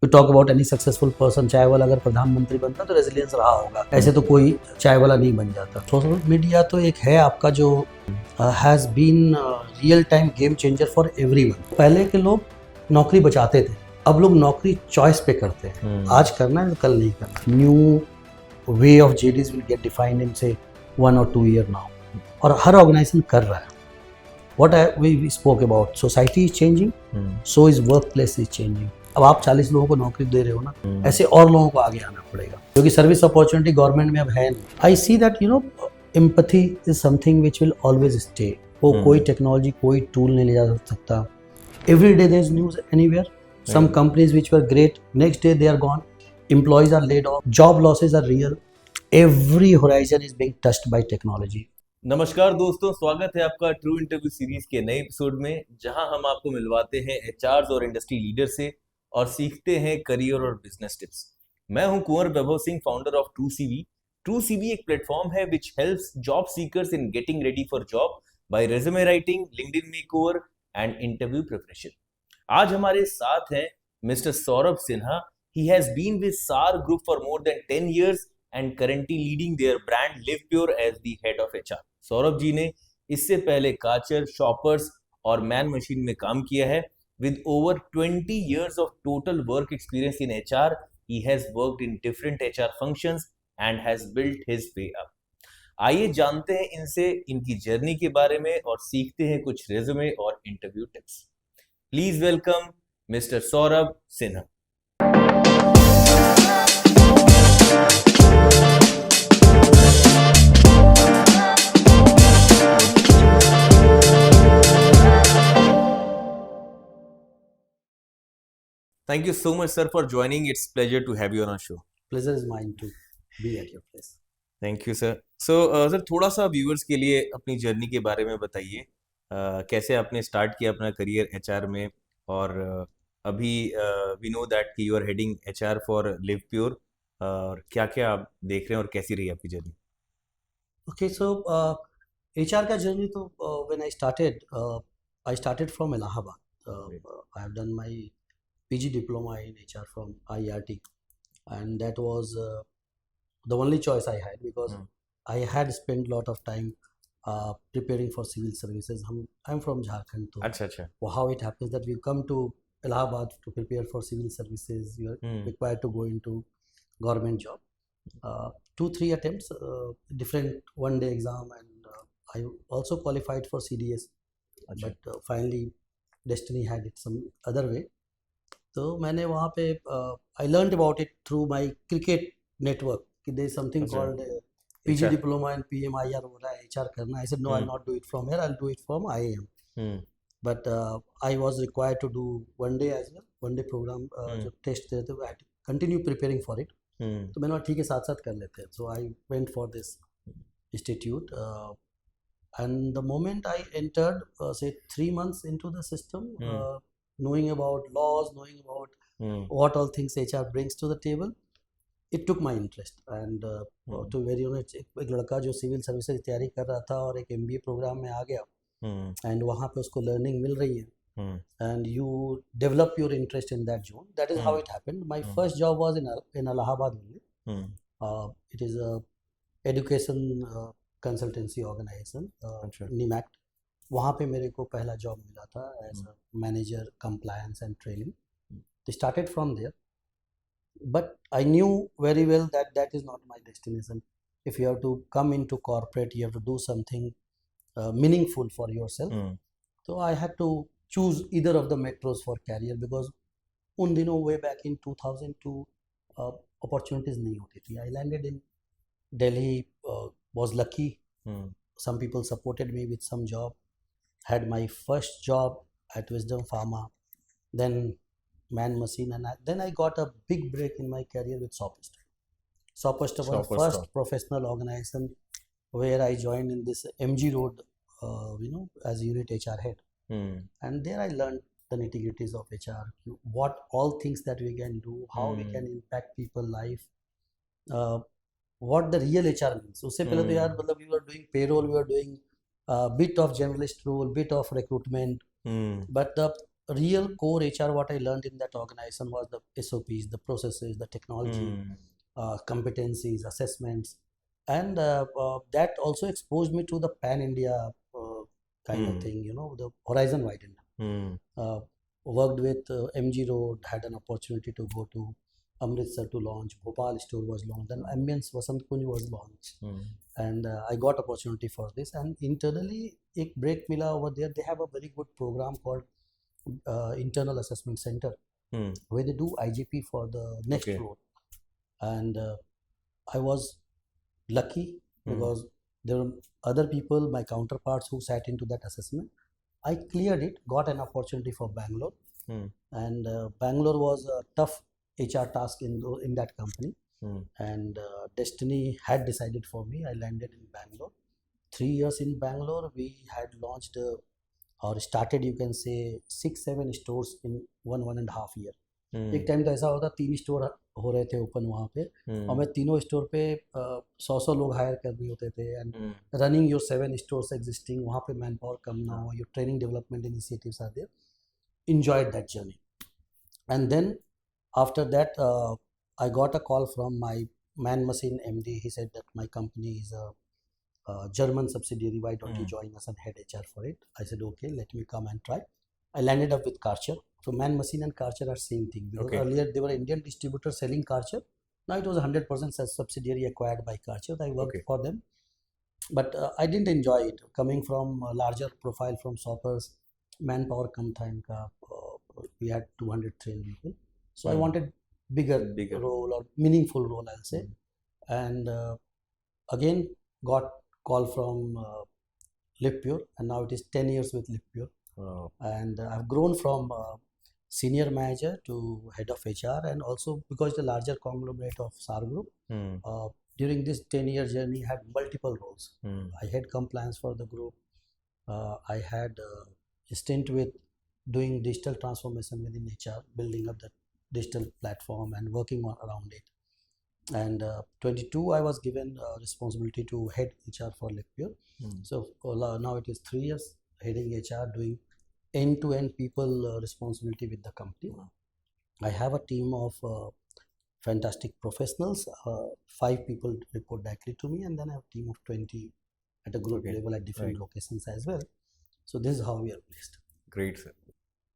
We talk about any successful person, चाय वाला अगर प्रधानमंत्री बनता तो रेजिलियंस रहा होगा, ऐसे तो कोई चाय वाला नहीं बन जाता। सोशल मीडिया तो एक है आपका जो has been real time game changer for everyone. पहले के लोग नौकरी बचाते थे, अब लोग नौकरी चॉइस पे करते हैं। आज करना है तो कल नहीं करना। New way of JDs will get defined in से 1 or 2 year नाउ, और हर ऑर्गेनाइजेशन कर रहा है। What we spoke about, society is changing, so is workplace is changing. अब आप 40 लोगों को नौकरी दे रहे हो ना, ऐसे और लोगों को आगे आना पड़ेगा, क्योंकि सर्विस अपॉर्चुनिटी गवर्नमेंट में अब है नहीं। I see that empathy is something which will always stay. वो कोई टेक्नोलॉजी, कोई टूल नहीं ले जा सकता। Every there is news anywhere. Some companies which were great, next day they are gone, employees are laid off, job losses are real. Every horizon is being touched by technology. नमस्कार दोस्तों, स्वागत है आपका true interview series के नए episode में, जहां हम आपको मिलवाते हैं एचआर और इंडस्ट्री लीडर से और सीखते हैं करियर और बिजनेस टिप्स। मैं हूं Kunwar Vaibhav Singh, founder of TrueCV। TrueCV एक प्लेटफॉर्म है which helps job seekers in getting ready for job by resume writing, LinkedIn makeover and interview preparation. आज हमारे साथ हैं mister Saurabh Sinha. He has been with SAR group for more than 10 years and currently leading their brand LivePure as the head of HR. Saurabh ji ने इससे पहले काचर, shoppers और man machine में काम किया है। With over 20 years of total work experience in HR, he has worked in different HR functions and has built his way up. आइए जानते हैं इनसे इनकी जर्नी के बारे में और सीखते हैं कुछ रेज्यूमे और interview tips. Please welcome mister Saurabh Sinha. Thank you so much, sir, for joining. It's pleasure to have you on our show. Pleasure is mine to be at your place. Thank you, sir. So, sir, थोड़ा सा viewers के लिए अपनी journey के बारे में बताइए। कैसे आपने स्टार्ट किया अपना करियर HR में, और अभी वी नो दैट कि you are heading HR for LivePure, और क्या क्या आप देख रहे हैं और कैसी रही आपकी जर्नी? Okay, so HR का जर्नी तो when I started from Allahabad. I have done my PG diploma in HR from IRT, and that was the only choice I had, because I had spent a lot of time preparing for civil services. I'm from Jharkhand, so अच्छा। how it happens that we come to Allahabad to prepare for civil services. You are required to go into government job. 2-3 attempts, different one-day exam, and I also qualified for CDS, but finally destiny had it some other way. तो मैंने वहाँ पे I learn about it through my cricket network कि there is something called PG diploma in PMIR हो रहा है, HR करना। I said no, I will not do it from here, I will do it from IIM। But I was required to do one day as well, one day program जो test देते थे, I continue preparing for it. तो मैंने ठीक है, साथ साथ कर लेते हैं। So I went for this institute, and the moment I entered, say 3 months into the system, knowing about laws, knowing about what all things HR brings to the table, it took my interest. And to very honest, एक लड़का जो civil services तैयारी कर रहा था और एक MBA programme में आ गया, एंड वहाँ पे उसको लर्निंग मिल रही है, and you develop your interest in that zone. That is how it happened. My first job was in Allahabad only. It is a education consultancy organisation, NIMACT। वहाँ पे मेरे को पहला जॉब मिला था as a manager compliance and training. तो started from there, but I knew very well that that is not my destination. If you have to come into corporate, you have to do something meaningful for yourself. तो I had to choose either of the metros for career, because उन दिनों way back in 2002 opportunities नहीं होती थी। I landed in Delhi, was lucky. Some people supported me with some job. Had my first job at Wisdom Pharma, then Man Machine, and then I got a big break in my career with Sophist. Sophist was the first professional organization where I joined in this MG Road, as unit HR head. And there I learned the nitty-gritties of HR, what all things that we can do, how we can impact people's life. What the real HR means. उससे पहले तो यार मतलब we were doing payroll, we were doing bit of generalist role, bit of recruitment, but the real core HR, what I learned in that organization was the SOPs, the processes, the technology, competencies, assessments, and that also exposed me to the pan India kind of thing, the horizon wide India. Worked with MG Road, had an opportunity to go to Amritsar to launch, Bhopal store was launched, and Ambience Vasant Kunj was launched. And I got opportunity for this, and internally ek break mila over there. They have a very good program called internal assessment center, where they do IGP for the next Okay. floor. And I was lucky because there were other people, my counterparts, who sat into that assessment. I cleared it, got an opportunity for Bangalore, and Bangalore was a tough HR task in that company. And destiny had decided for me. I landed in Bangalore. 3 years in Bangalore, we had launched or started, you can say, 6-7 stores in 1.5 year. एक time तो ऐसा होता 3 store हो रहे थे open वहाँ पे, और मैं तीनों स्टोर पे 100 लोग हायर करने होते थे, and running your 7 stores existing, वहाँ पे मैन पावर कम ना हो, your training development initiatives are there. Enjoyed that journey. And then after that, I got a call from my Man Machine MD. He said that my company is a German subsidiary. Why don't you join us and head HR for it? I said, okay, let me come and try. I landed up with Karcher. So Man Machine and Karcher are same thing, because Okay. earlier they were Indian distributors selling Karcher. Now it was 100% subsidiary acquired by Karcher. I worked Okay. for them, but I didn't enjoy it. Coming from a larger profile from Shoppers, manpower कम था इनका. We had 200 trained people, so I wanted bigger role or meaningful role, I'll say. And again got call from LivePure, and now it is 10 years with LivePure. And I've grown from senior manager to head of HR, and also because the larger conglomerate of SAR Group, during this 10-year journey, had multiple roles. I had compliance for the group. I had a stint with doing digital transformation within HR, building up the digital platform and working around it. And 22, I was given responsibility to head HR for LivePure. So now it is 3 years heading HR, doing end-to-end people responsibility with the company. I have a team of fantastic professionals. 5 people report directly to me, and then I have a team of 20 at a group level at different locations as well. So this is how we are placed. Great, sir.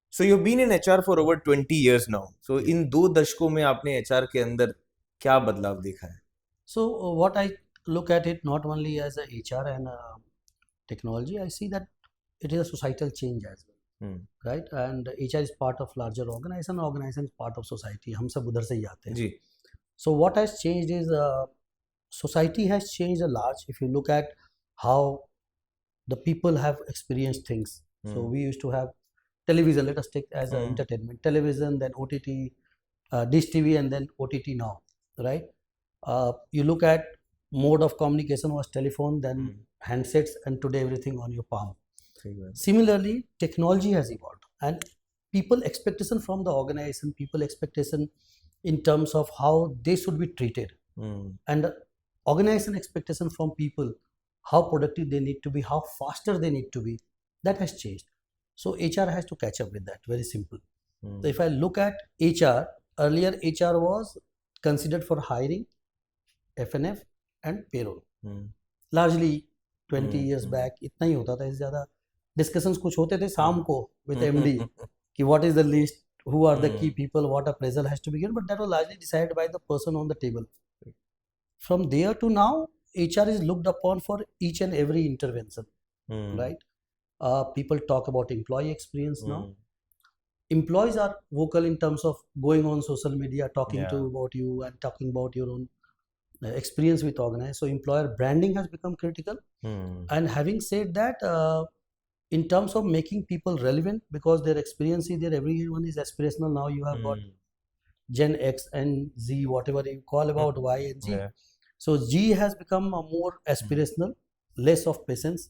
So you've been in HR for over 20 years now. So in 2 दशकों में आपने HR के अंदर क्या बदलाव देखा है? So what I look at it not only as a HR and technology, I see that it is a societal change as well, right? And HR is part of larger organization. Organization is part of society. हम सब उधर से ही आते हैं. जी. So what has changed is society has changed a lot. If you look at how the people have experienced things. So we used to have television. Let us take as an entertainment. Television, then OTT, Dish TV, and then OTT now, right? You look at mode of communication was telephone, then handsets, and today everything on your palm. Similarly, technology has evolved, and people expectation from the organization, people expectation in terms of how they should be treated, and organization expectation from people, how productive they need to be, how faster they need to be, that has changed. So HR has to catch up with that. Very simple. So if I look at HR, earlier HR was considered for hiring, FNF and payroll. Largely 20 years back इतना ही होता था. इससे ज़्यादा discussions कुछ होते थे शाम को with MD कि what is the list, who are the key people, what appraisal has to be given, but that was largely decided by the person on the table. From there to now, HR is looked upon for each and every intervention, right? People talk about employee experience now. Employees are vocal in terms of going on social media, talking to about you and talking about your own experience with organization. So employer branding has become critical. And having said that, in terms of making people relevant, because their experience is there, everyone is aspirational now. You have got Gen X and Z, whatever you call about Y and Z. So G has become a more aspirational, less of patience.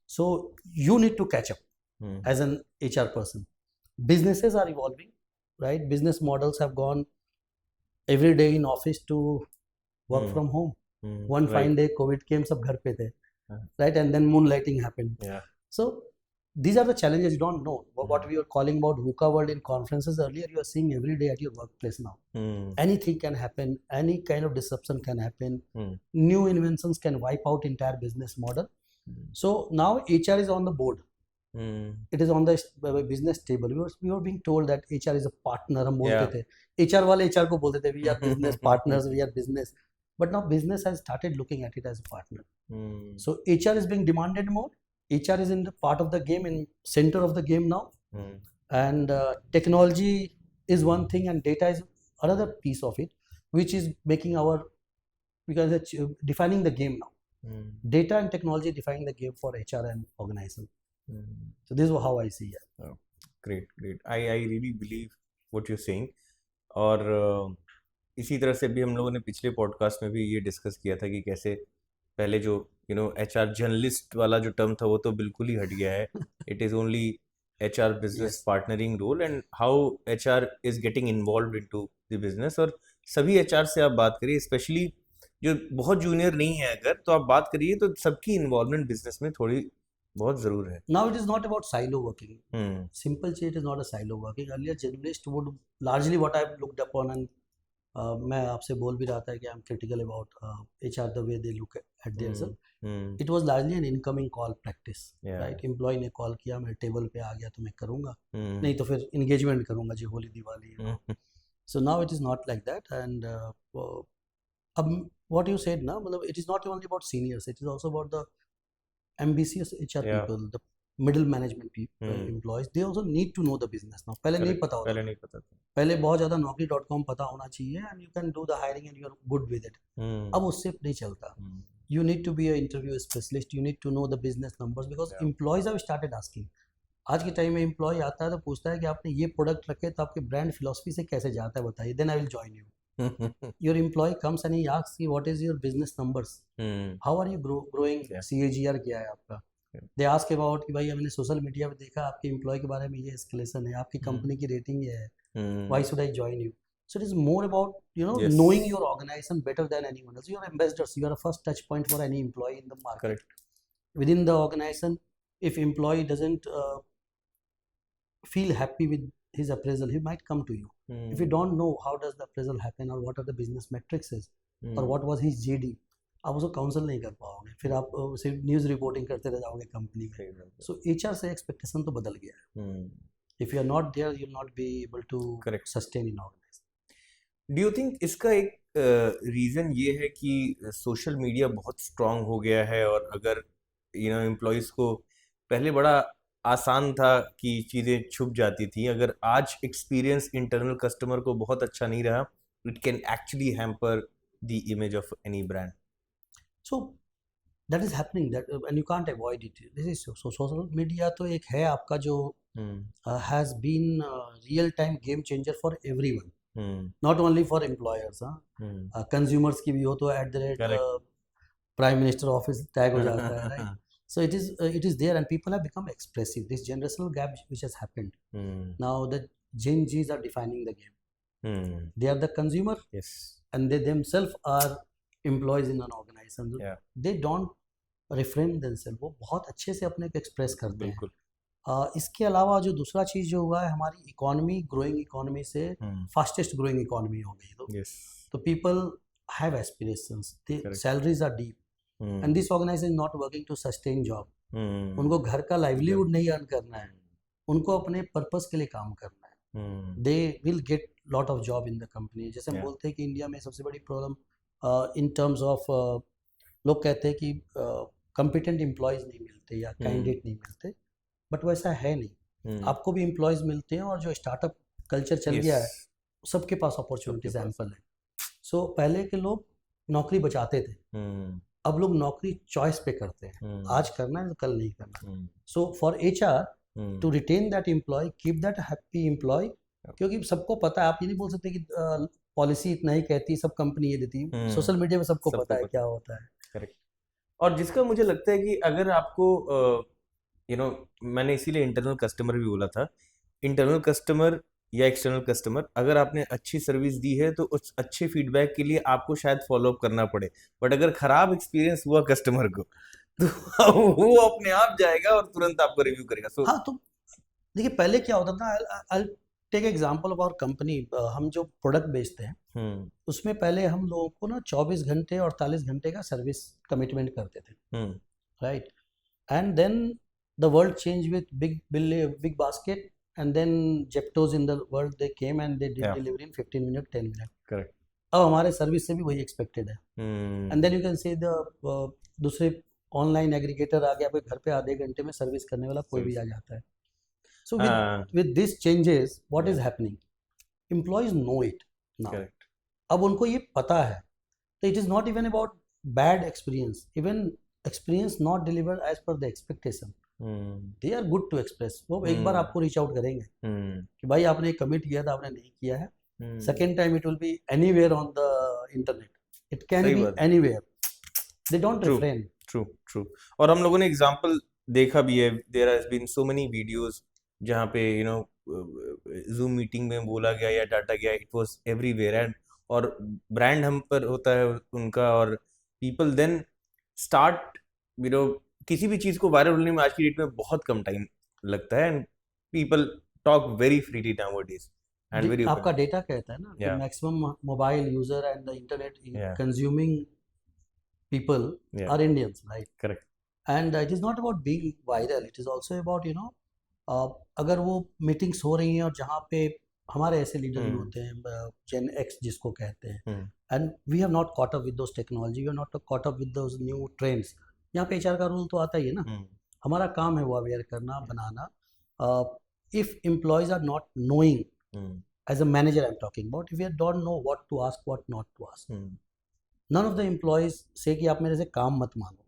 So you need to catch up as an HR person. Businesses are evolving, right? Business models have gone every day in office to work from home. One fine day, COVID came, sab ghar pe the, right? And then moonlighting happened. So these are the challenges you don't know. What we were calling about VUCA world in conferences earlier, you are seeing every day at your workplace now. Anything can happen, any kind of disruption can happen, new inventions can wipe out entire business model. So now HR is on the board. It is on the business table. We were being told that HR is a partner. हम बोलते थे, HR वाले HR को बोलते थे, we are business partners, we are business. But now business has started looking at it as a partner. So HR is being demanded more. HR is in the part of the game, in center of the game now. And technology is one thing and data is another piece of it, which is making because it's defining the game now. Data and technology defining the game for HR and organization. So this is how I see it. Oh, great. I really believe what you're saying. और इसी तरह से भी हम लोगों ने पिछले podcast में भी ये डिस्कस किया था कि कैसे पहले जो HR जर्नलिस्ट वाला जो टर्म था वो तो बिल्कुल ही हट गया है. It is only HR business partnering role and how HR is getting involve into the business. और सभी HR से आप बात करिए, स्पेशली जो बहुत जूनियर नहीं है अगर, तो आप बात करिए तो सबकी इन्वॉल्वमेंट बिजनेस में थोड़ी बहुत जरूर है. Now it is not about silo working. Simple say it is not a silo working. Earlier journalist would largely what I've looked upon, and मैं आपसे बोल भी रहा था कि I'm critical about HR the way they look at themselves. It was largely an incoming call practice, right? Employee ने call किया, मैं टेबल पे आ गया तो मैं करूँगा, नहीं तो फिर engagement करूँगा जी, Holi Diwali. So now it is not like that. And अब what you said ना, मतलब it is not only about seniors, it is also about the ambitious HR people, the middle management people, employees. They also need to know the business now. पहले नहीं पता होता, पहले बहुत ज़्यादा naukri.com पता होना चाहिए and you can do the hiring and you are good with it. अब उससे नहीं चलता. You need to be an interview specialist. You need to know the business numbers because employees have started asking. आज के time में employ आता है तो पूछता है कि आपने ये प्रोडक्ट रखे तो आपके ब्रांड फिलोसफी से कैसे जाता है बताइए, then I will join you. Your employee comes and he asks you what is your business numbers, how are you growing, CAGR क्या है आपका. They ask about कि भाई मैंने सोशल मीडिया पे देखा आपके एम्प्लॉय के बारे में ये एस्केलेशन है, आपकी कंपनी की रेटिंग ये है, why should I join you. So it is more about knowing your organization better than anyone else. You are ambassadors, you are a first touch point for any employee in the market. Correct. Within the organization, if employee doesn't feel happy with his appraisal, he might come to you. If you don't know how does the appraisal happen or what are the business metrics is or what was his JD, आप उसको council नहीं कर पाओगे, फिर आप सिर्फ news reporting करते रह जाओगे कंपनी में. सो HR से एक्सपेक्टेशन तो बदल गया है. If you are not there you will not be able to sustain in organisation. Do you think इसका एक रीज़न ये है कि सोशल मीडिया बहुत स्ट्रांग हो गया है और अगर एम्प्लॉयज़ को पहले बड़ा आसान था कि चीज़ें छुप जाती थी, अगर आज एक्सपीरियंस इंटरनल कस्टमर को बहुत अच्छा नहीं रहा, it can actually hamper the image of any brand. So that is happening that and you can't avoid it. This is social media तो एक है आपका जो has been real time game changer for everyone, not only for employers. Consumers की भी हो तो at the rate prime minister office tag हो जाता है, right. So it is there and people have become expressive. This generational gap which has happened. Now the Gen Zs are defining the game. They are the consumer. Yes. And they themselves are employees in an organization. They don't refrain themselves. वो बहुत अच्छे से अपने को express करते हैं. इसके अलावा जो दूसरा चीज़ जो हुआ है, हमारी इकोनॉमी ग्रोइंग इकोनॉमी से फास्टेस्ट ग्रोइंग इकोनॉमी हो गई. तो people have aspirations. Salaries are deep. And this organization is not working to sustain job. उनको घर का लाइवलीहुड नहीं अर्न करना है, उनको अपने पर्पस के लिए काम करना है. They will get lot of job in the company. जैसे हम बोलते हैं कि इंडिया में सबसे बड़ी प्रॉब्लम इन टर्म्स ऑफ लोग कहते हैं कि कॉम्पिटेंट एम्प्लॉयज़ नहीं मिलते या कैंडिडेट नहीं मिलते, बट वैसा है नहीं. आपको भी एम्प्लॉयज़ मिलते हैं और जो स्टार्टअप कल्चर चल गया है सबके पास अपॉर्चुनिटीज एम्पल है. सो पहले के लोग नौकरी बचाते थे, अब लोग नौकरी चॉइस पे करते हैं, आज करना है तो कल नहीं करना. So for HR to retain that employee, keep that happy employee, क्योंकि सबको पता है, आप ये नहीं बोल सकते कि पॉलिसी इतना ही कहती है, सब कंपनी ये देती है. सोशल मीडिया में सबको पता है क्या होता है. करेक्ट. और जिसका मुझे लगता है कि अगर आपको मैंने इसीलिए इंटरनल कस्टमर भी बोला था, इंटरनल कस्टमर या एक्सटर्नल कस्टमर, अगर आपने अच्छी सर्विस दी है तो उस अच्छे फीडबैक के लिए आपको शायद फॉलो अप करना पड़े, बट अगर खराब एक्सपीरियंस हुआ कस्टमर को तो वो अपने आप जाएगा और तुरंत आपको रिव्यू करेगा। सो हाँ, तो देखिए पहले क्या होता था, I take example of our company. हम जो प्रोडक्ट बेचते हैं उसमें पहले हम लोगों को ना 24 घंटे और 48 घंटे का सर्विस कमिटमेंट करते थे, right? And then the world change with big basket, and then Zeptos in the world they came and they did Yeah. Delivery in 15 minute 10 minute. Correct. अब हमारे सर्विस से भी वही एक्सपेक्टेड है। And then you can say the दूसरे online aggregator आ गया, आपके घर पे आधे घंटे में सर्विस करने वाला कोई भी आ जाता है। So with this changes, what is happening? Employees know it now. Correct. अब उनको ये पता है, तो it is not even about bad experience, even experience not delivered as per the expectation. They are good to express. वो एक बार आपको reach out करेंगे कि भाई आपने कमिट किया था, आपने नहीं किया है. Second time it will be anywhere on the internet. It can सही be बात है। anywhere. They don't True. refrain. True. और हम लोगों ने एग्जांपल देखा भी है, there has been so many videos जहाँ पे जूम मीटिंग में बोला गया या डाटा गया, इट वाज एवरीवेयर। एंड और ब्रांड हम पर होता है उनका, और पीपल देन स्टार्ट किसी भी चीज़ को वायरल होने में आज की डेट में बहुत कम टाइम लगता है, and people talk very freely nowadays and very आपका डेटा कहता है ना कि Yeah. Maximum mobile user and the internet Yeah. Consuming people Yeah. are Indians, right? Correct. And it is not about being viral. It is also about अगर वो meetings हो रही हैं और जहाँ पे हमारे ऐसे लीडर भी होते हैं, जेन एक्स जिसको कहते हैं, and we have not caught up with those technology, we have not caught up with those new trends. यहाँ पे एचआर का रूल तो आता ही है ना, हमारा काम है वो अवेयर करना, बनाना। If employees are not knowing, as a manager I am talking about, if you don't know what to ask, what not to ask, none of the employees say कि आप मेरे से काम मत मांगो,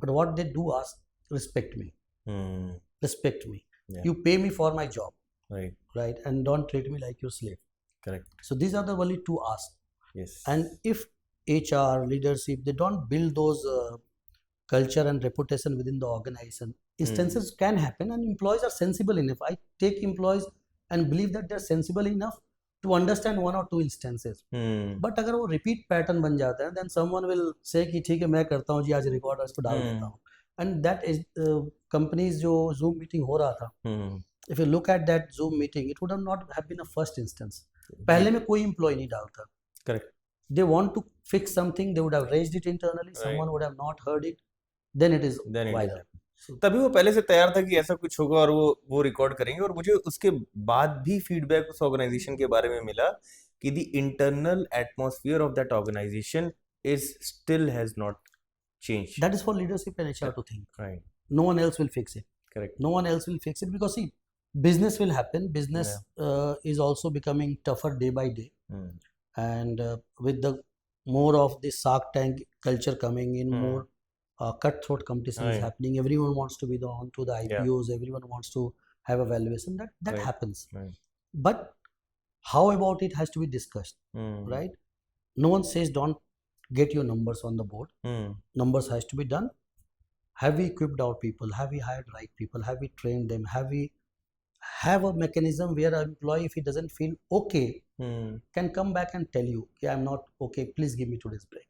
but what they do ask, respect me, respect me. Yeah. You pay me for my job, Right. right? And don't treat me like your slave. Correct. So these are the only two asks. Yes. And if HR leadership, they don't build those culture and reputation within the organization, instances can happen, and employees are sensible enough. I take employees and believe that they're sensible enough to understand one or two instances. But अगर वो repeat pattern बन जाता है, then someone will say कि ठीक है मैं करता हूँ जी, आज रिकॉर्ड इसको डाल देता हूँ. And that is companies जो Zoom meeting हो रहा था, if you look at that Zoom meeting, it would have not have been a first instance. पहले में कोई employee नहीं डालता. Correct. They want to fix something, they would have raised it internally, someone would have not heard it, then it is viral. तभी वो पहले से तैयार था कि ऐसा कुछ होगा और वो रिकॉर्ड करेंगे। और मुझे उसके बाद भी फीडबैक उस ऑर्गेनाइजेशन के बारे में मिला कि the internal atmosphere of that organisation is still has not changed. That is for leadership and HR to think. Right. No one else will fix it. Correct. No one else will fix it because see, business will happen. Business is also becoming tougher day by day, and with the more of the Shark Tank culture coming in, more cutthroat competition is happening. Everyone wants to be on to the IPOs. Everyone wants to have a valuation. That happens. But how about it has to be discussed, right? No one says don't get your numbers on the board. Numbers has to be done. Have we equipped our people? Have we hired right people? Have we trained them? Have we have a mechanism where an employee, if he doesn't feel okay, can come back and tell you, "Okay, I'm not okay. Please give me today's break."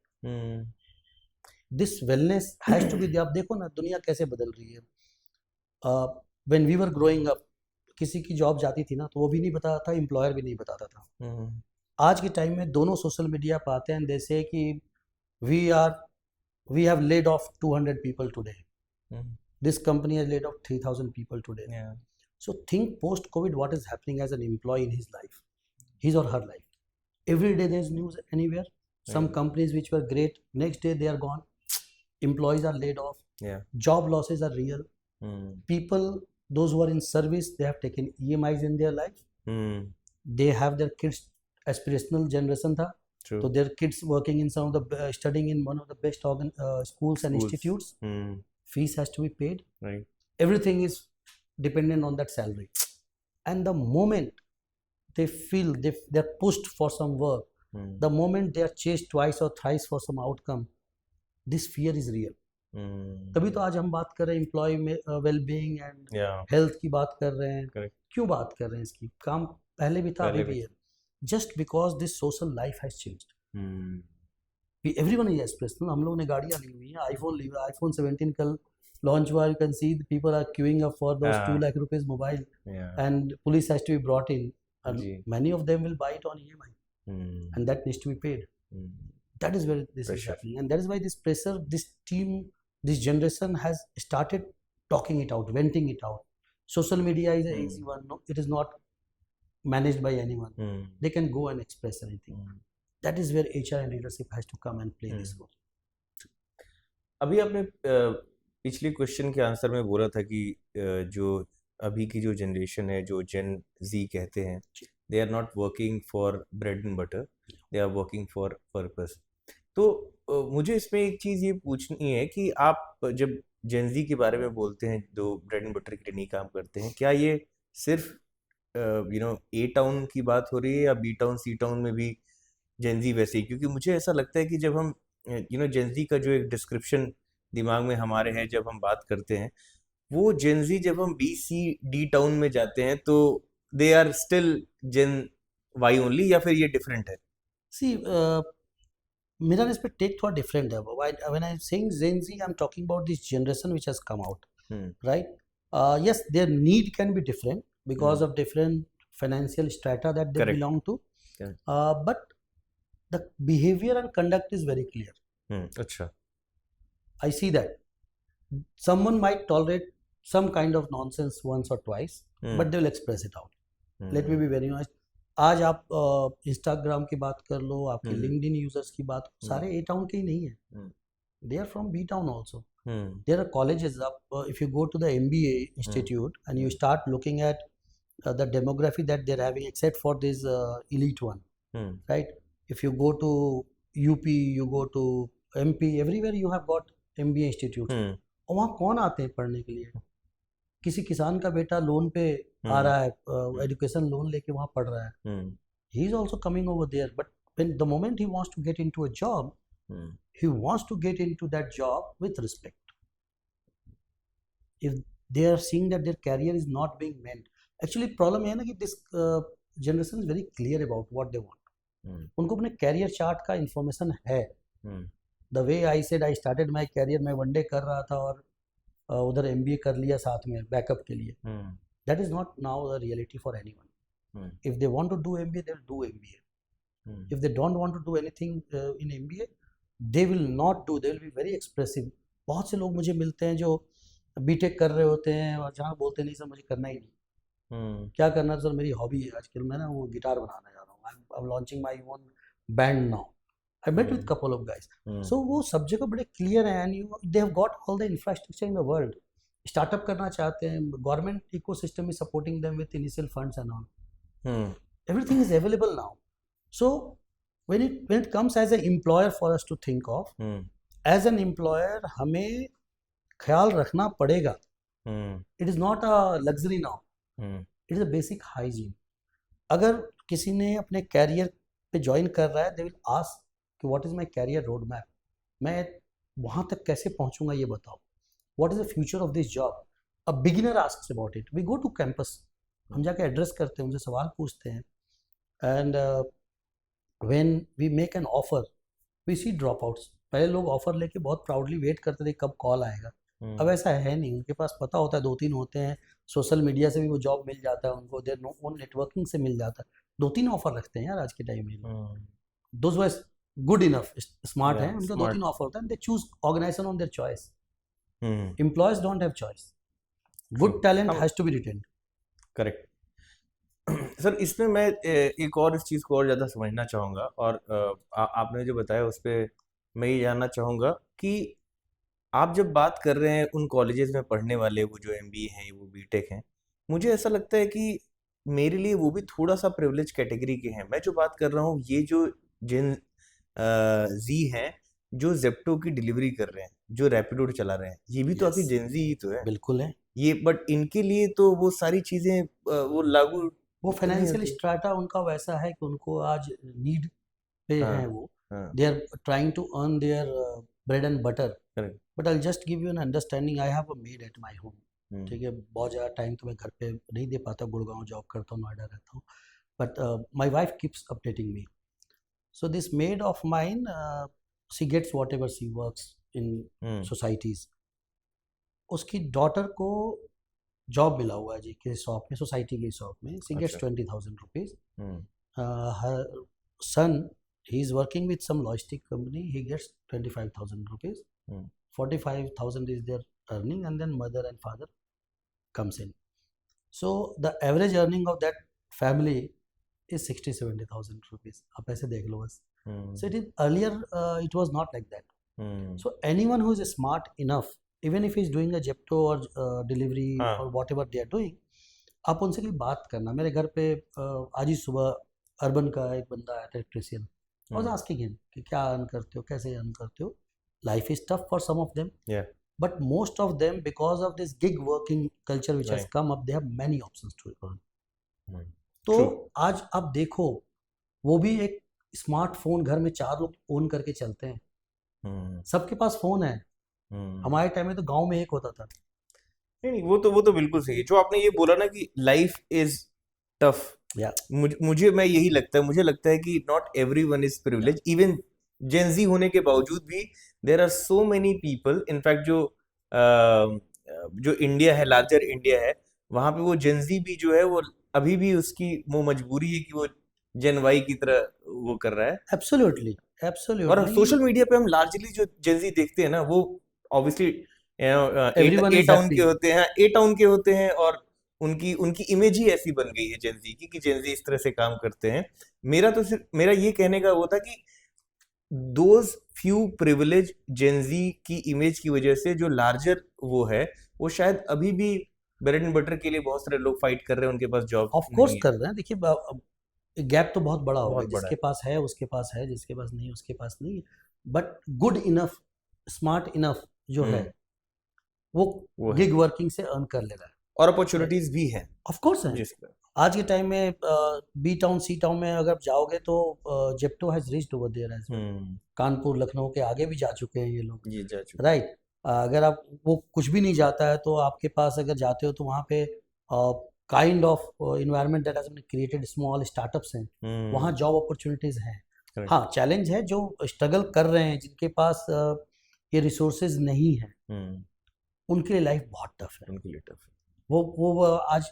This wellness has to be there. आप देखो ना दुनिया कैसे बदल रही है. When we were growing up, किसी की जॉब जाती थी ना तो वो भी नहीं बताता था, एम्प्लॉयर भी नहीं बताता था. आज के टाइम में दोनों सोशल मीडिया पर आते हैं, जैसे कि we have laid off 200 people today. This company has laid off 3,000 people today. So think post-COVID what is happening as an employee in his life, his or her life. Every day there is news anywhere. Some companies which were great, next day they are gone. Employees are laid off. Job losses are real. People, those who are in service, they have taken EMIs in their life. They have their kids, aspirational generation tha. True. So their kids working in some of the studying in one of the best schools and institutes. Fees has to be paid. Right. Everything is dependent on that salary. And the moment they feel they're pushed for some work, the moment they are chased twice or thrice for some outcome, this fear is real. तभी तो आज हम बात कर रहे हैं employ में wellbeing and health की बात कर रहे हैं. Correct. क्यों बात कर रहे हैं इसकी? काम पहले भी था, अभी भी है. Just because this social life has changed. everyone is aspirational. हम लोग ने गाड़ियाँ ली हुई हैं, आईफोन ली हुई है, आईफोन 17 कल लॉन्च हुआ, you can see the people are queuing up for those 2 lakh rupees mobile, Yeah. and police has to be brought in, and ji. many of them will buy it on EMI, and that needs to be paid. That is where this is Pressure. happening, and that is why this pressure, this team, this generation has started talking it out, venting it out. Social media is an easy one. No, it is not managed by anyone. They can go and express anything. That is where HR and leadership has to come and play this role. अभी आपने पिछले question के answer में बोला था कि जो अभी की जो जनरेशन है, जो जेन जी कहते हैं, they are not working for bread and butter, they are working for purpose. तो मुझे इसमें एक चीज़ ये पूछनी है कि आप जब जेन जी के बारे में बोलते हैं, जो ब्रेड एंड बटर के लिए नहीं काम करते हैं, क्या ये सिर्फ ए टाउन की बात हो रही है या बी टाउन सी टाउन में भी जेन जी वैसे ही? क्योंकि मुझे ऐसा लगता है कि जब हम जेन जी का जो एक डिस्क्रिप्शन दिमाग में हमारे है, जब हम बात करते हैं, वो जेन जी जब हम बी सी डी टाउन में जाते हैं तो they are still Gen Y only, या फिर ये डिफरेंट है? See, मेरा respect take थोड़ा different है. When I'm saying Gen Z, I'm talking about this generation which has come out, right? Yes, their need can be different because of different financial strata that they Correct. belong to. Correct. But the behavior and conduct is very clear. अच्छा. I see that someone might tolerate some kind of nonsense once or twice, but they will express it out. Let me be very honest. आज आप Instagram की बात कर लो, आपके LinkedIn users की बात, सारे ए टाउन के ही नहीं है. They are from B town also. There are colleges. If you go to the MBA institute and you start looking at the demography that they're having, except for this elite one, right? If you go to UP, you go to MP, everywhere you have got MBA institutes. और वहाँ कौन आते हैं पढ़ने के लिए? किसी किसान का बेटा लोन पे आ रहा है, एजुकेशन लोन लेके वहाँ पढ़ रहा है. He is also coming over there, but when the moment he wants to get into a job, he wants to get into that job with respect. If they are seeing that their career is not being meant, actually problem है ना कि this generation is very clear about what they want. उनको अपने career chart का information है. The way I said I started my career, मैं वनडे कर रहा था और उधर MBA कर लिया साथ में बैकअप के लिए. That is not now the reality for anyone. If they want to do MBA, they will do MBA. If they don't want to do anything in MBA, they will not do. They will be very expressive. बहुत से लोग मुझे मिलते हैं जो BTech कर रहे होते हैं और जहाँ बोलते नहीं सर मुझे करना ही नहीं. क्या करना सर, मेरी हॉबी है आजकल, मैं ना वो गिटार बनाना जा रहा हूँ. I am launching my own band now. I met with couple of guys. So वो सब जगह बड़े क्लियर हैं and they have got all the infrastructure in the world. Startup करना चाहते हैं, government ecosystem is supporting them with initial funds and all. Everything is available now. So when it comes as an employer for us to think of, as an employer हमें ख्याल रखना पड़ेगा. It is not a luxury now, it is a basic hygiene. अगर किसी ने अपने career पे join कर रहा है, दे विल आस्क कि what is my career road map, मैं वहाँ तक कैसे पहुँचूंगा ये बताओ. What is the future of this job. A beginner asks about it. We go to campus, हम जाके एड्रेस करते हैं, उनसे सवाल पूछते हैं. And when we make an offer, we see dropouts. पहले लोग ऑफर लेके बहुत प्राउडली वेट करते थे कब कॉल आएगा. अब ऐसा है नहीं. उनके पास पता होता है 2-3 होते हैं, सोशल मीडिया से भी वो जॉब मिल जाता है उनको, देयर ओन नेटवर्किंग से मिल जाता है. 2-3 ऑफर रखते हैं यार आज के टाइम में. Those were good enough, smart हैं, उनका 2-3 ऑफर होता है. They choose organisation on their choice. Employees don't have choice. Good talent has to be retained. Correct. Sir, इसमें मैं एक और इस चीज़ को और ज़्यादा समझना चाहूँगा, और आपने जो बताया उस पर मैं ये जानना चाहूँगा कि आप जब बात कर रहे हैं उन कॉलेजेस में पढ़ने वाले, वो जो MBA हैं, वो बीटेक हैं, मुझे ऐसा लगता है कि मेरे लिए वो भी थोड़ा सा प्रिविलेज कैटेगरी के हैं. मैं जो बात कर रहा हूँ, ये जो जिन जी हैं जो जेप्टो की डिलीवरी कर रहे हैं, जो रैपिडो चला रहे हैं, ये भी तो आपकी जेन जी ही तो है. बिल्कुल है ये, बट इनके लिए तो वो सारी चीज़ें वो लागू, वो फाइनेंशियल स्ट्राटा उनका वैसा है कि उनको आज नीड पे हैं. वो they are trying to earn their bread and butter. But I just give you an understanding. I have a maid at my home. ठीक है, बहुत ज़्यादा टाइम तो मैं घर पे नहीं दे पाता, गुड़गांव जॉब करता हूँ, नोएडा रहता हूँ. But my wife keeps updating me. So this maid of mine she gets whatever she works in societies. उसकी डॉटर को जॉब मिला हुआ है जी किसी शॉप में, सोसाइटी की शॉप में. शी गेट्स अच्छा. 20,000 rupees. Hmm. Her son, he is working with some logistic company. He gets 25,000 rupees. Hmm. 45,000 is their earning, and then mother and father comes in. So the average earning of that family is 60-70,000 rupees. आप ऐसे देख लो बस. Hmm. So it is earlier, it was not like that. Hmm. So anyone who is smart enough, even if he is doing a Zepto or delivery हाँ. or whatever they are doing, आप उनसे कोई बात करना. मेरे घर पे आज ही सुबह अर्बन का एक बंदा आया था, electrician. I was asking him कि क्या अर्न करते हो, कैसे अर्न करते हो. Life is tough for some of them, Yeah. but most of them, because of this gig working culture which has Right. come up, they have many options to earn. Hmm. तो True. आज आप देखो, वो भी एक smartphone घर में 4 लोग ओन करके चलते हैं. Hmm. सबके पास फोन है. Hmm. हमारे टाइम में तो गांव में एक होता था. नहीं नहीं, वो तो बिल्कुल सही है. जो आपने ये बोला ना कि लाइफ इज टफ, Yeah. मुझे मैं यही लगता है, मुझे लगता है कि not everyone is privilege. Even Gen Z होने के बावजूद भी there are so many people. In fact जो इंडिया है, लार्जर इंडिया है, वहां पे वो जेंजी भी जो है वो अभी भी उसकी वो मजबूरी है कि वो जेन वाई की तरह वो कर रहा है. Absolutely, और absolutely. सोशल मीडिया पे हम लार्जली जो जेंजी देखते हैं ना, वो obviously Everyone A is town happy. के होते हैं, ए टाउन के होते हैं, और उनकी इमेज ही ऐसी बन गई है जेंजी की कि जेंजी इस तरह से काम करते हैं. मेरा ये कहने का वो था कि दोज फ्यू प्रिविलेज जेंजी की इमेज की वजह से जो लार्जर वो है, वो शायद अभी भी ब्रेड एंड बटर के लिए बहुत सारे लोग फाइट कर रहे हैं, उनके पास जॉब ऑफ कोर्स नहीं है. कर रहे हैं. देखिए गैप तो बहुत बड़ा हो गया. बहुत बड़ा जिसके पास है उसके पास है, जिसके पास नहीं उसके पास नहीं है. But good enough, smart enough जो है, वो वो है. गिग वर्किंग से अर्न कर ले रहा है. और अपॉर्चुनिटीज भी हैं ऑफ कोर्स है. जिस पर. आज के टाइम में बी टाउन सी टाउन में अगर आप जाओगे तो Zepto has reached over there as well. Kanpur Lucknow के आगे भी जा चुके हैं ये लोग. ये जा चुके. राइट. अगर आप वो कुछ भी नहीं जाता है तो आपके पास अगर जाते हो तो वहाँ पे kind of environment that has been created, small startups हैं, वहाँ जॉब अपॉर्चुनिटीज हैं. Correct. हाँ, चैलेंज है जो स्ट्रगल कर रहे हैं, जिनके पास ये रिसोर्सेज नहीं है, उनके लिए लाइफ बहुत टफ है. उनके लिए टफ है. वो आज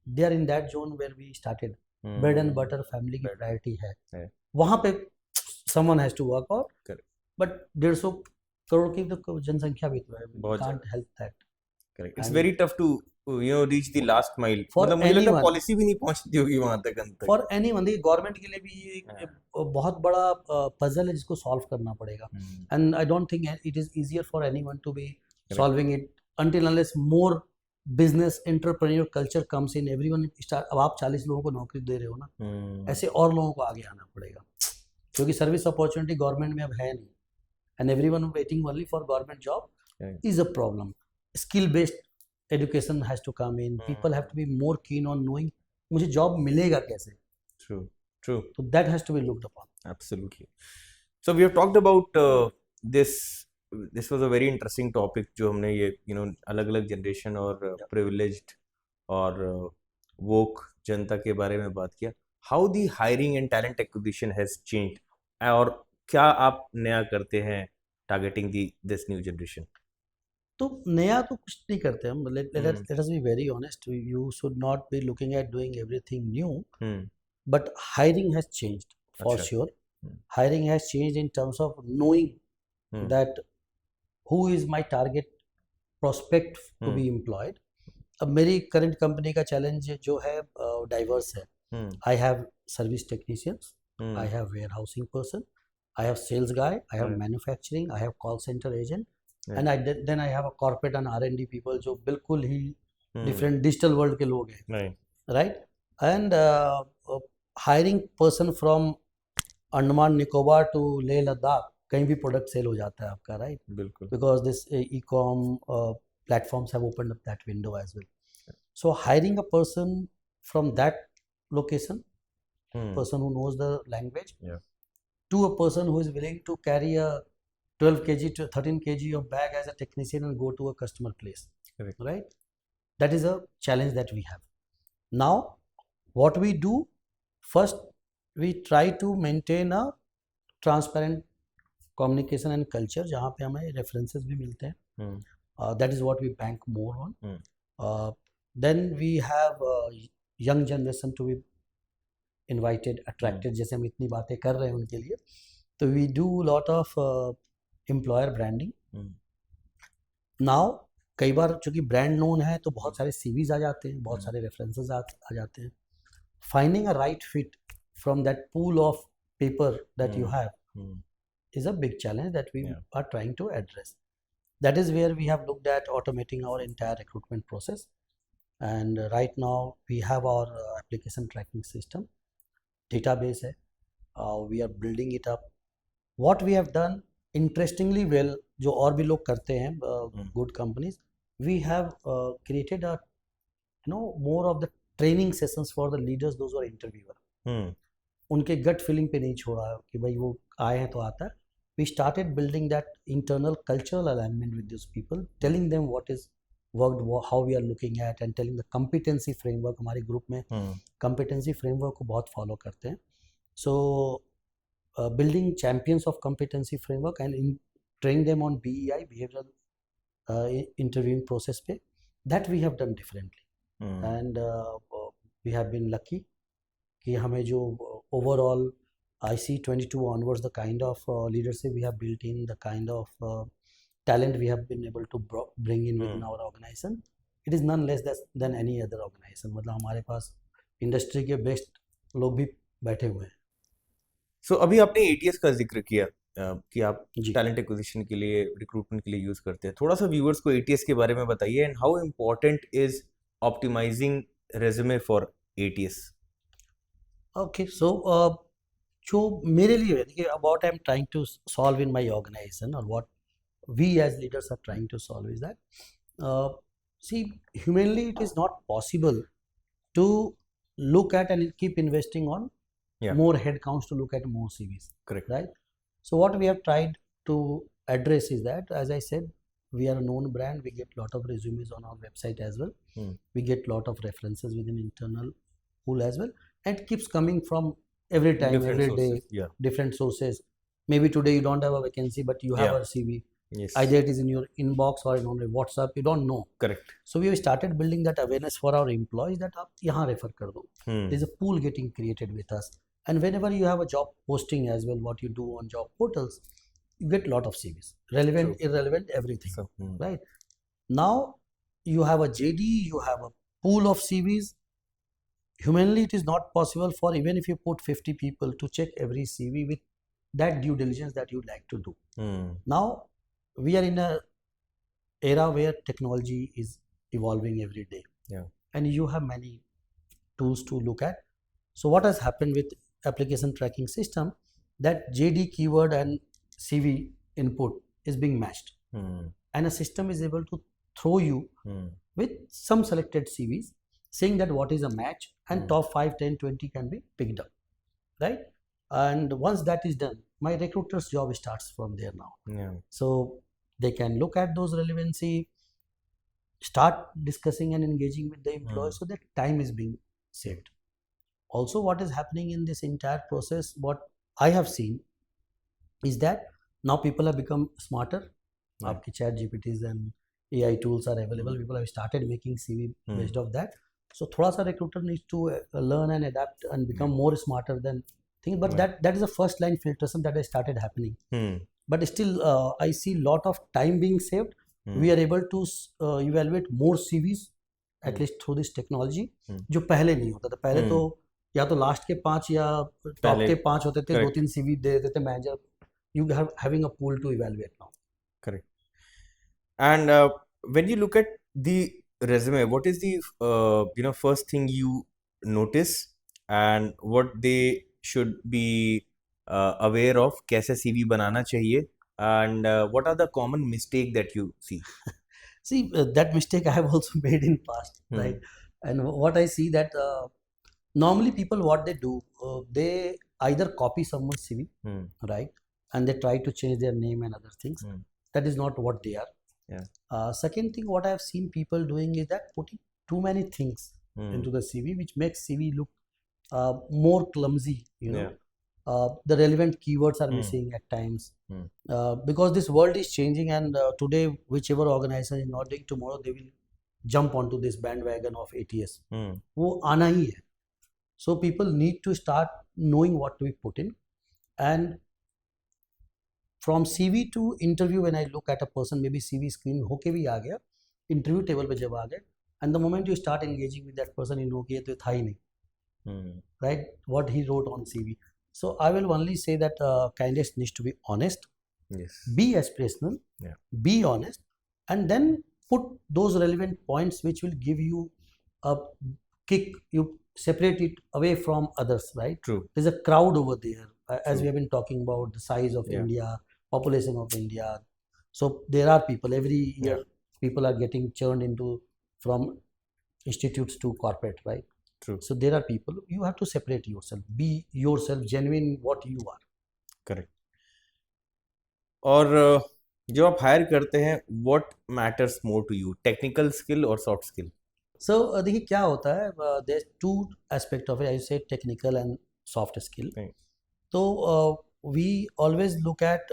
they are in that zone where we started. Bread and butter family की प्रायोरिटी है. वहाँ पे someone has to work out. Correct. But 150 crore की तो जनसंख्या भी तो है. बहुत can't help that. Correct. It's And- very tough to reach the last mile. For मतलब मुझे लगता है anyone. पॉलिसी भी नहीं पहुंचती होगी वहां तक अंत तक. फॉर एनीवन, देखिए गवर्नमेंट के लिए भी ये एक बहुत बड़ा पजल है जिसको सॉल्व करना पड़ेगा. And I don't think it is easier for anyone to be solving it until unless more business entrepreneurial culture comes in. Everyone start. अब आप 40 लोगों को नौकरी दे रहे हो ना, ऐसे और लोगों को आगे आना पड़ेगा, क्योंकि सर्विस अपॉर्चुनिटी गवर्नमेंट में अब है नहीं. And everyone waiting only for government job is a problem. Skill based education has to come in. People have to be more keen on knowing मुझे जॉब मिलेगा कैसे. True. तो that has to be looked upon. Absolutely. So we have talked about this. This was a very interesting topic जो हमने ये अलग-अलग generation और privileged और woke जनता के बारे में बात किया. How the hiring and talent acquisition has changed, और क्या आप नया करते हैं targeting this new generation? तो नया तो कुछ नहीं करते हम. Let us be very honest. You should not be looking at doing everything new. But hiring has changed for अच्छा. sure. Hiring has changed in terms of knowing that who is my target prospect to be employed. अब मेरी current company का challenge जो है diverse है. I have service technicians, I have warehousing person, I have sales guy, I have manufacturing, I have call center agent, and then I have a corporate and R&D people जो बिल्कुल ही different digital world के लोग हैं. Right? And hiring person from Andaman Nicobar to Leh Ladakh, कहीं भी product cell हो जाता है आपका. राइट. बिल्कुल. Because this e-com platforms have opened up that window as well. So hiring a person from that location, person who knows the language, to a person who is willing to carry a 12 kg to 13 kg of bag as a technician and go to a customer place. Correct. Right. That is a challenge that we have. Now what we do, first we try to maintain a transparent communication and culture, जहाँ पे हमें references भी मिलते हैं. That is what we bank more on. Then we have young generation to be invited, attracted. जैसे हम इतनी बातें कर रहे हैं उनके लिए, तो we do lot of employer branding. Now कई बार चूंकि ब्रांड नोन है तो बहुत सारे CVs आ जाते हैं, बहुत सारे रेफरेंसेस आ जाते हैं. Finding a right fit from that pool of paper that you have is a big challenge that we are trying to address. That is where we have looked at automating our entire recruitment process. And right now we have our application tracking system, database है. We are building it up. What we have done interestingly well, जो और भी लोग करते हैं, good companies, we have created a more of the training sessions for the leaders, those who are interviewer. उनके gut feeling पे नहीं छोड़ा कि भाई वो आए हैं तो आता है. We started building that internal cultural alignment with those people, telling them what is worked, how we are looking at, and telling the competency framework. हमारे ग्रुप में competency framework को बहुत follow करते हैं. So building champions of competency framework and train them on BEI, behavioral interviewing process पे, that we have done differently. And we have been lucky कि हमें जो overall IC22 onwards, the kind of leadership we have built in, the kind of talent we have been able to bring in within our organization, it is none less than any other organization. मतलब हमारे पास industry के best लोग भी बैठे हुए हैं. So अभी आपने ATS का जिक्र किया कि आप टैलेंट एक्विजिशन के लिए, रिक्रूटमेंट के लिए यूज करते हैं. थोड़ा सा व्यूअर्स को ATS के बारे में बताइए, and how important is optimising resume for ATS. Okay, so जो मेरे लिए है कि what I'm trying to solve in my organization, or what we as leaders are trying to solve, is that see, humanly it is not possible to look at and keep investing on more headcounts to look at more CVs. Correct. Right? So what we have tried to address is that, as I said, we are a known brand. We get lot of resumes on our website as well. We get lot of references within internal pool as well, and it keeps coming from every time, Different every sources, day, different sources. Maybe today you don't have a vacancy, but you have a CV. Yes. Either it is in your inbox or on your WhatsApp. You don't know. Correct. So we have started building that awareness for our employees that आप यहाँ refer कर दो. There is a pool getting created with us. And whenever you have a job posting as well, what you do on job portals, you get a lot of CVs, relevant, irrelevant, everything. So, right? Now you have a JD, you have a pool of CVs. Humanly, it is not possible for, even if you put 50 people, to check every CV with that due diligence that you like to do. Now we are in a era where technology is evolving every day. And you have many tools to look at. So what has happened with application tracking system, that JD keyword and CV input is being matched, and a system is able to throw you with some selected CVs, saying that what is a match, and top 5, 10, 20 can be picked up, right? And once that is done, my recruiter's job starts from there now. So they can look at those relevancy, start discussing and engaging with the employee, so that time is being saved. Also, what is happening in this entire process, what I have seen, is that now people have become smarter. आपकी chat GPTs and AI tools are available. People have started making CV based off that. So थोड़ा सा recruiter needs to learn and adapt and become more smarter than things. But that is the first line filtration that has started happening. But still, I see lot of time being saved. We are able to evaluate more CVs, at least through this technology, जो पहले नहीं होता था. पहले तो या तो last के 5 या टॉप के 5 होते थे, 2-3 CV दे देते थे manager. You have having a pool to evaluate now. Correct. And when you look at the resume, what is the first thing you notice, and what they should be aware of? कैसे CV बनाना चाहिए, and what are the common mistake that you see? See, that mistake I have also made in past, right? And what I see that normally people, what they do, they either copy someone's CV, right? And they try to change their name and other things. That is not what they are. Second thing, what I have seen people doing is that putting too many things into the CV, which makes CV look more clumsy, The relevant keywords are Hmm. missing at times. Hmm. Because this world is changing, and today whichever organization is not doing, tomorrow they will jump onto this bandwagon of ATS. Hmm. वो आना ही है. So people need to start knowing what to be put in. And from CV to interview, when I look at a person, maybe CV screen होके भी आ गया, interview table पे जब आ गए, and the moment you start engaging with that person, you know कि ये तो था ही नहीं, Hmm. right? What he wrote on CV. So I will only say that candidates needs to be honest, Yes. be aspirational, Yeah. be honest, and then put those relevant points which will give you a kick. You separate it away from others, right? True. There's a crowd over there, as True. we have been talking about the size of Yeah. India, population of India. So there are people every year. People are getting churned into from institutes to corporate, right? True. So there are people. You have to separate yourself. Be yourself, genuine what you are. करेक्ट. और जो आप hire करते हैं, what matters more to you, technical skill और soft skill? So देखिए क्या होता है, there's two aspect of it. I say technical and soft skill. Right. तो we always look at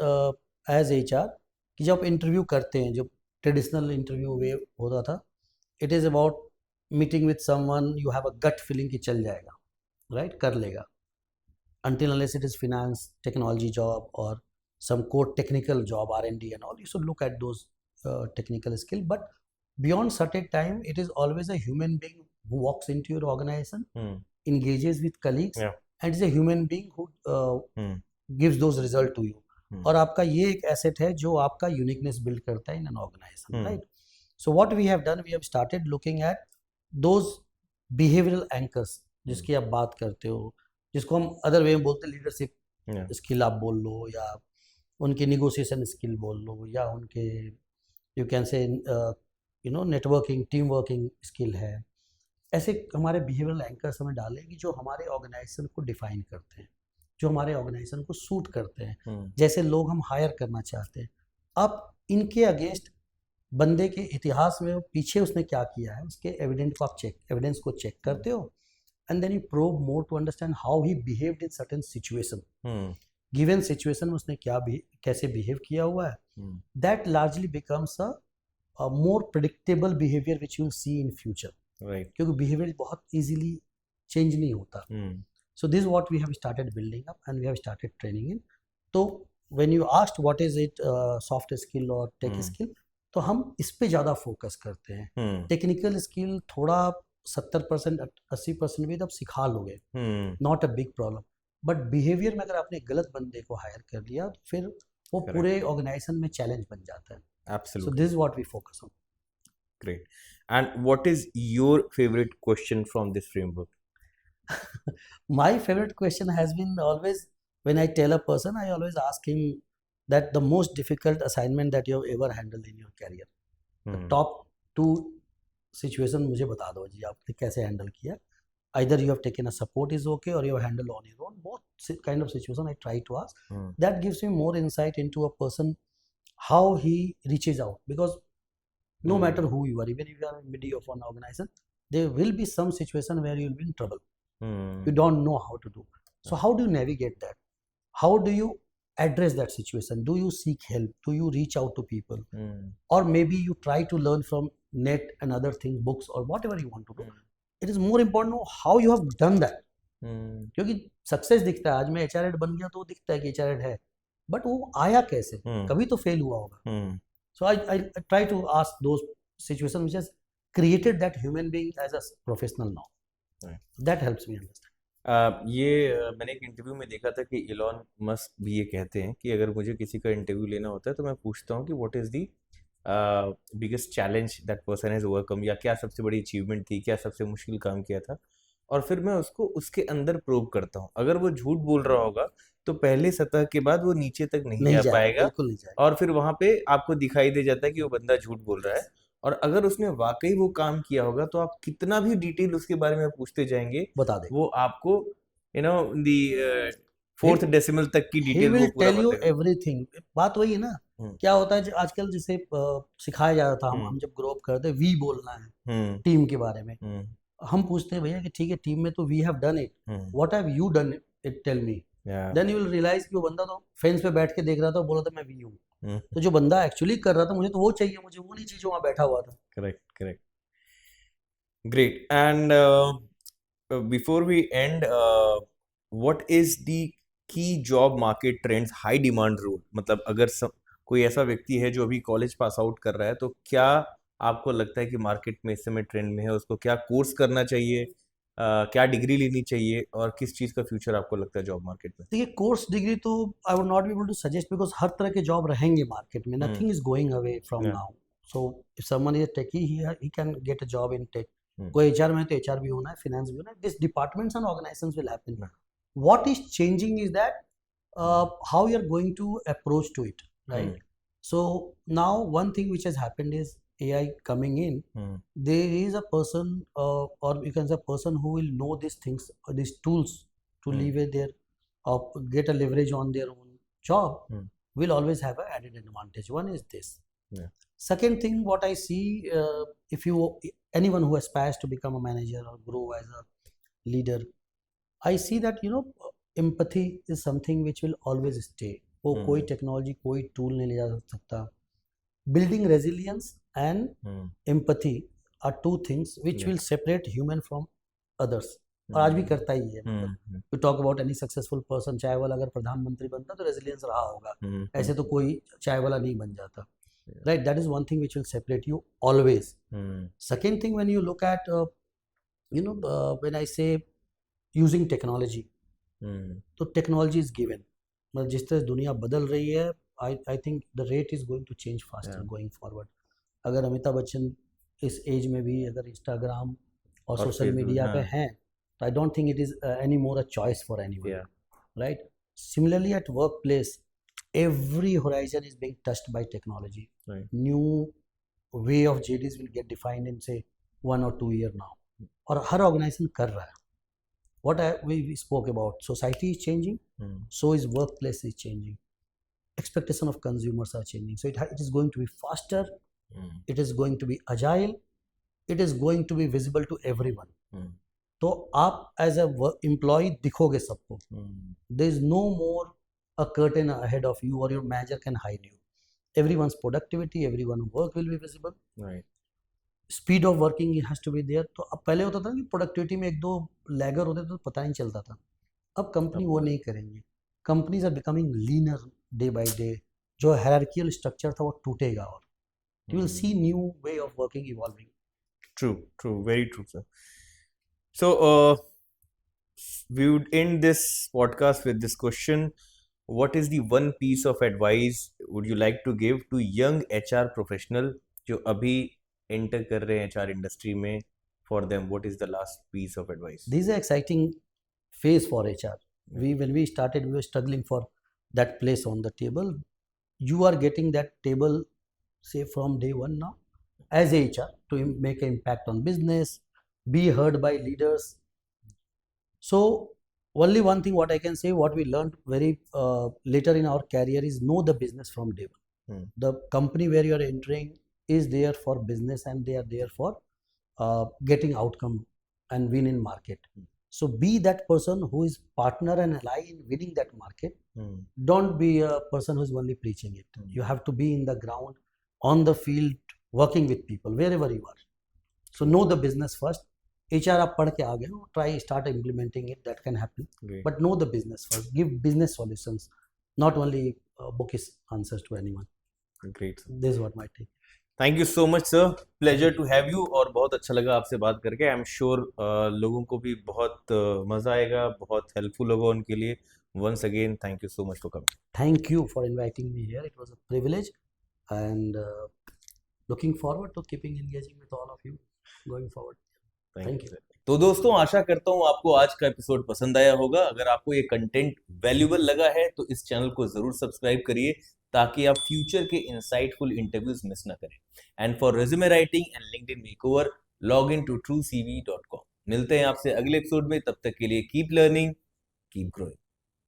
as HR कि जब इंटरव्यू करते हैं, जो ट्रेडिशनल इंटरव्यू वे होता था, it is about meeting with someone, you have a gut feeling कि चल जाएगा, right? कर लेगा. Until unless it is finance, technology job or some core technical job, R&D and all, you should look at those technical skill. But beyond certain time, it is always a human being who walks into your organization, Hmm. engages with colleagues, Yeah. and is a human being who Hmm. gives those result to you. Hmm. और आपका ये एक asset है जो आपका uniqueness build करता है in an organization, Hmm. right? So what we have done, we have started looking at those behavioral anchors जिसकी आप बात करते हो, जिसको हम अदर वे में बोलते हैं लीडरशिप Yeah. स्किल आप बोल लो, या उनके निगोशिएशन स्किल बोल लो, या उनके यू कैन से नेटवर्किंग टीम वर्किंग स्किल है. ऐसे हमारे बिहेवियरल एंकर्स हमें डालें कि जो हमारे ऑर्गेनाइजेशन को डिफाइन करते हैं, जो हमारे ऑर्गेनाइजेशन को सूट करते हैं, Hmm. जैसे लोग हम हायर करना चाहते हैं. अब इनके अगेंस्ट बंदे के इतिहास में पीछे उसने क्या किया है, उसके एविडेंस को चेक करते हो, and then you probe more to understand how he behaved in certain situation. Hmm. Given situation में उसने कैसे बिहेव किया हुआ है. Hmm. That largely becomes a more predictable behaviour which you will see in future, Right. क्योंकि behaviour बहुत easily change नहीं होता. Hmm. So this is what we have started building up and we have started training in. तो when you asked what is it soft skill or tech Hmm. skill, तो हम इस पे ज़्यादा focus करते हैं. Hmm. टेक्निकल स्किल थोड़ा 70% 80% भी तब सिखा लोगे, Hmm. Not a big problem. But behaviour में अगर आपने गलत बंदे को हायर कर लिया तो फिर वो Correct. पूरे ऑर्गेनाइजेशन में चैलेंज बन जाता है. So Absolutely. This is what we focus on. Great. And what is your favorite question from this framework? My favorite question has been always, when I tell a person, I always ask him that the most difficult assignment that you have ever handled in your career. The Hmm. top 2 situation मुझे बता दो जी, आपने कैसे handle किया. Either you have taken a support is okay, or you have handled on your own. Both kind of situation I try to ask. Hmm. That gives me more insight into a person, how he reaches out. Because no Hmm. matter who you are, even if you are in middle of an organization, there will be some situation where you will be in trouble. Hmm. You don't know how to do. So how do you navigate that? How do you address that situation? Do you seek help? Do you reach out to people? Hmm. Or maybe you try to learn from net and other things, books or whatever you want to do. It is more important to know how you have done that. Hmm. क्योंकि success दिखता है, आज मैं HR head बन गया तो वो दिखता है कि एचआर हेड है, बट वो आया कैसे, Hmm. कभी तो फेल हुआ होगा. Hmm. So I try to ask those situations which has created that human being as a professional now. Right. That helps me understand. मैंने एक इंटरव्यू में देखा था कि इलॉन मस्क भी ये कहते हैं कि अगर मुझे किसी का इंटरव्यू लेना होता है तो मैं पूछता हूँ कि what is the biggest challenge that person has overcome, या क्या सबसे बड़ी अचीवमेंट थी, क्या सबसे मुश्किल काम किया था, और फिर मैं उसको उसके अंदर प्रोब करता हूँ. अगर वो झूठ बोल रहा होगा तो पहले सतह के बाद वो नीचे तक नहीं नहीं जा जाएगा, पाएगा, बिल्कुल नहीं जाएगा. और फिर वहां पे आपको दिखाई दे जाता है कि वो बंदा झूठ बोल रहा है. और अगर उसने वाकई वो काम किया होगा तो आप कितना भी डिटेल उसके बारे में पूछते जाएंगे, बता देगा. वो आपको दी फोर्थ डेसिमल तक की He डिटेल वो will पूरा tell you बताएगा. everything. बात वही है ना. हम्म. क्या होता है आजकल जैसे सिखाया जाता था, हम हम्म. जब ग्रो अप करते हैं, वी बोलना है हम्म. टीम के बारे में. हम्म. हम पूछते हैं भैया कि ठीक है टीम में तो we have done it, hmm. What have you done it, tell me. Yeah. Then you will realise कि वो बंदा तो फेंस पे बैठ के देख रहा था और बोला था मैं वी हूँ। Hmm. तो जो बंदा एक्चुअली कर रहा था मुझे तो वो चाहिए, मुझे वो नहीं चाहिए जो वहाँ बैठा हुआ था। Correct, correct. Great. And before we end, what is the key job market trends, high demand role? मतलब अगर कोई ऐसा व्यक्ति है जो अभी कॉलेज पास आउट कर रहा है, तो क्या आपको लगता है कि मार्केट में इस समय ट्रेंड में है, उसको क्या कोर्स करना चाहिए, क्या डिग्री लेनी चाहिए, और किस चीज़ का फ्यूचर आपको लगता है जॉब मार्केट में? देखिए कोर्स डिग्री तो I would not be able to suggest, because हर तरह के जॉब रहेंगे मार्केट में, nothing is going away from Yeah. Now. So if someone is techie he can get a job in tech. Hmm. कोई HR में तो HR भी होना है, फाइनेंस भी होना है, this departments and organisations will happen. Yeah. What is changing is that how you're going to approach to it, right? So now one thing which has happened is AI coming in. Hmm. There is a person, or you can say a person who will know these things, these tools to leverage their, get a leverage on their own job, will always have an added advantage. One is this. Yeah. Second thing, what I see, if you anyone who aspires to become a manager or grow as a leader, I see that empathy is something which will always stay. वो कोई technology कोई tool नहीं ले जा सकता। Building resilience and empathy are two things which will separate human from others, और आज भी करता ही है। We talk about any successful person, चाय वाला अगर प्रधानमंत्री बनता तो रेजिलियंस रहा होगा, ऐसे तो कोई चाय वाला नहीं बन जाता, right? That is one thing which will separate you always. Second thing, when you look at when I say using technology, तो टेक्नोलॉजी इज गिवन, मतलब जिस तरह दुनिया बदल रही है, I think the rate is going to change faster going forward. अगर अमिताभ बच्चन इस एज में भी अगर इंस्टाग्राम और सोशल मीडिया पे हैं, तो आई don't think it is any more a choice for anyone, right? Similarly at work place, every horizon is being touched by technology. Right. New way of JDs will get defined in say 1 or 2 year now, और हर organisation कर रहा है। What we spoke about, society is changing, so is workplace is changing. Expectation of consumers are changing. So it is going to be faster, it is going to be agile, it is going to be visible to everyone. तो आप as a employee दिखोगे सबको. There is no more a curtain ahead of you or your manager can hide you. Everyone's productivity, everyone's work will be visible. Right. Speed of working has to be there. तो अब पहले होता था कि productivity में एक दो लैगर होते तो पता नहीं चलता था, अब कंपनी वो नहीं करेंगे। Companies are becoming leaner day by day, जो हायरार्कियल स्ट्रक्चर था वो टूटेगा और you will see new way of working evolving. True, very true, sir. So we would end this podcast with this question: what is the one piece of advice would you like to give to young HR professional जो अभी enter कर रहे हैं HR industry में? For them, what is the last piece of advice? This is an exciting phase for HR. When we started, we were struggling for that place on the table. You are getting that table, say from day one now, as HR, to make an impact on business, be heard by leaders. So only one thing what I can say, what we learned very later in our career is know the business from day one. The company where you are entering is there for business and they are there for getting outcome and win in market. So be that person who is partner and ally in winning that market. Don't be a person who is only preaching it. You have to be in the ground, on the field, working with people wherever you are. So know the business first. HR आप पढ़ के आ गए हो, try start implementing it, that can happen. Great. But know the business first. Give business solutions, not only bookish answers to anyone. Great. This is what my take. Thank you so much sir, pleasure to have you, और बहुत अच्छा लगा आपसे बात करके। I am sure लोगों को भी बहुत मज़ा आएगा, बहुत हेल्पफुल होगा उनके लिए। Once again thank you so much for coming. Thank you for inviting me here. It was a privilege, and looking forward to keeping engaging with all of you going forward. Thank you. तो दोस्तों, आशा करता हूँ आपको आज का episode पसंद आया होगा। अगर आपको ये कंटेंट वैल्यूएबल लगा है तो इस चैनल को जरूर सब्सक्राइब करिए, ताकि आप फ्यूचर के इंसाइटफुल इंटरव्यूज मिस ना करें। And for resume writing and LinkedIn makeover, log in to truecv.com। मिलते हैं आपसे अगले एपिसोड में, तब तक के लिए कीप लर्निंग, कीप ग्रोइंग।